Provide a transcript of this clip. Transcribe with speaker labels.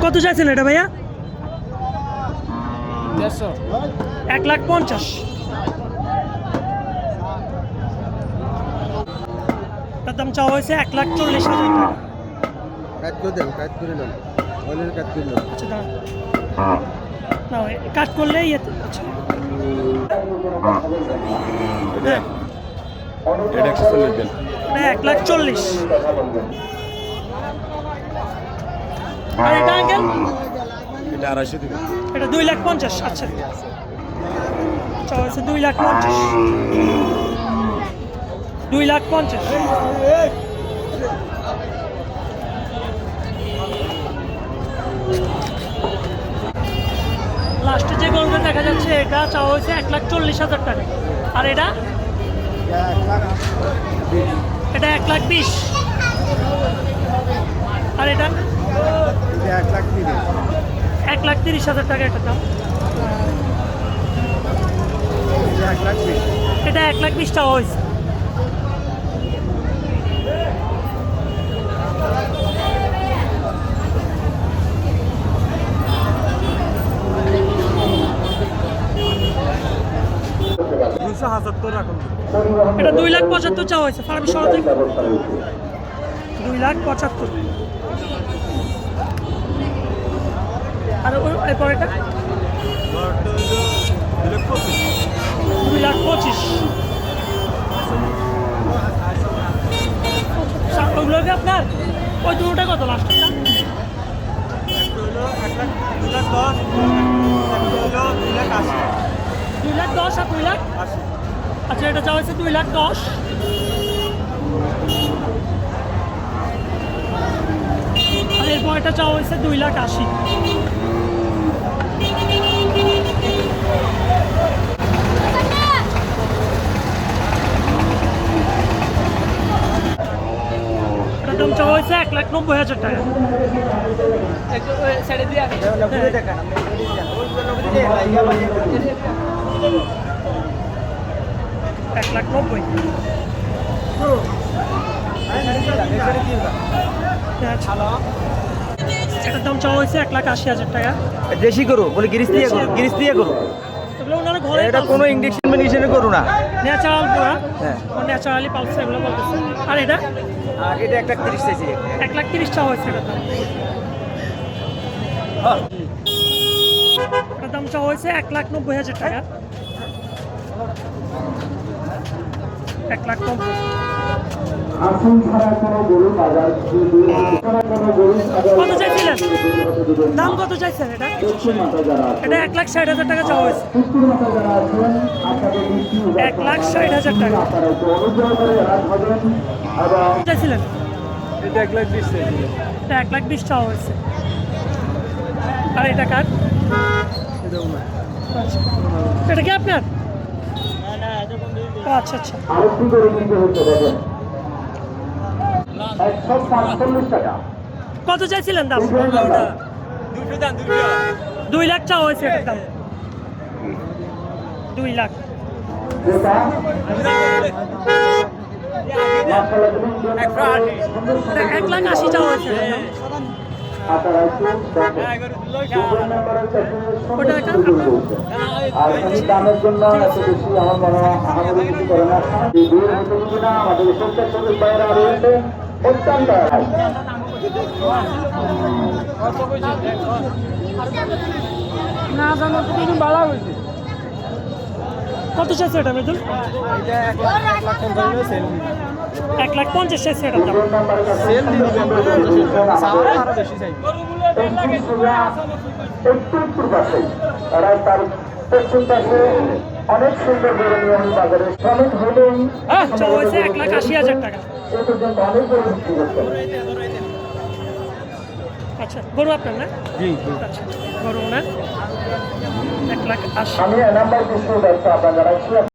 Speaker 1: কত চাইছেন এটা ভাইয়া? 1,50,000। তার দাম চাওয়া হয়েছে 1,40,000 টাকা।
Speaker 2: কাট করে দেন, কাট করে নেন, অনেক কাট করে নেন।
Speaker 1: আচ্ছা দাঁড়ান, না কাট করলে ইয়েতে আচ্ছা
Speaker 2: এটা 140 দেন।
Speaker 1: 1,40,000। আর এটা আঙ্কেল?
Speaker 2: এটা 250 দিবেন।
Speaker 1: এটা 2,50,000। আচ্ছা চাওয়া হয়েছে 2,50,000। 2,50,000। লাস্টে যে গরুটা দেখা যাচ্ছে এটা চাওয়া হয়েছে 1,40,000 টাকা। আর এটা? এটা 1,20,000। আর এটা? 1,30,000 টাকা একটা দাম। এটা 1,20,000 চাওয়া হয়েছে। এটা 2,75,000 চাওয়া হয়েছে। ফার্মি সরাতে 2,75,000। আর এরপর এটা 2,25,000। ওগুলো কি আপনার? ওই দুটোটা কত লাস্টের দাম? 2,10,000 আর 2,80,000। আচ্ছা এটা চাওয়া হয়েছে 2,10,000। আর এরপর এটা চাওয়া হয়েছে 2,80,000। এটার দাম চাওয়া হয়েছে 1,90,000 টাকা। 1,90,000। এটার দাম চাওয়া হয়েছে 1,80,000 টাকা।
Speaker 3: দেশি গরু বলে গিরিশ দিয়ে গরু।
Speaker 1: এগুলো ওনারা ঘরে
Speaker 3: এটা কোনো ইঞ্জেকশন মেডিসিনের গরু না,
Speaker 1: ন্যাচারাল পুরা।
Speaker 3: হ্যাঁ
Speaker 1: ন্যাচারালি পালছে এগুলো বলতেছে। আর এটা?
Speaker 3: আর এটা 1,30,000 চাইছি।
Speaker 1: 1,30,000 চাওয়া হয়েছে এটার দাম। এটার দাম চাওয়া হয়েছে 1,90,000 টাকা। 1,90,000। কত চাইছিলেন? দাম কত চাইছেন এটা? এটা 1,60,000 টাকা চাওয়া হয়েছে। 1,60,000 টাকা চাইছিলেন?
Speaker 3: এটা 1,20,000 চাইছি।
Speaker 1: এটা 1,20,000 চাওয়া হয়েছে। আর এটা কার? আচ্ছা এটা কি আপনার? ও আচ্ছা আচ্ছা। কত চাইছিলেন দাম? 2,00,000 চাওয়া হয়েছে এটার দাম। 2,00,000। 1,80,000 চাওয়া হয়েছে এটার দাম। ওটা একটা
Speaker 4: দামের জন্য এত বেশি আমার মনে হয় আমাদের কিছু করে না। আমাদের সত্যি বাইরে রয়েছে অত্যন্ত
Speaker 1: না জানো তো তুমি ভালো হয়েছে। কত চাইছে এটা মৃদুল? 1,50,000 চাইছে এটার দাম।
Speaker 4: তার পশ্চিম পাশে অনেক সুন্দর বড় নিয়ম বাজারে শ্রমিক হলেই
Speaker 1: চাওয়া হয়েছে 1,80,000 টাকা।
Speaker 4: এ পর্যন্ত অনেক বড় বিক্রি করতে
Speaker 1: আচ্ছা গরু আপনার না? জি আচ্ছা গরু ওনার 1,80,000।
Speaker 4: আমি নাম্বার 20 ব্যবসা আপনার জানাচ্ছি।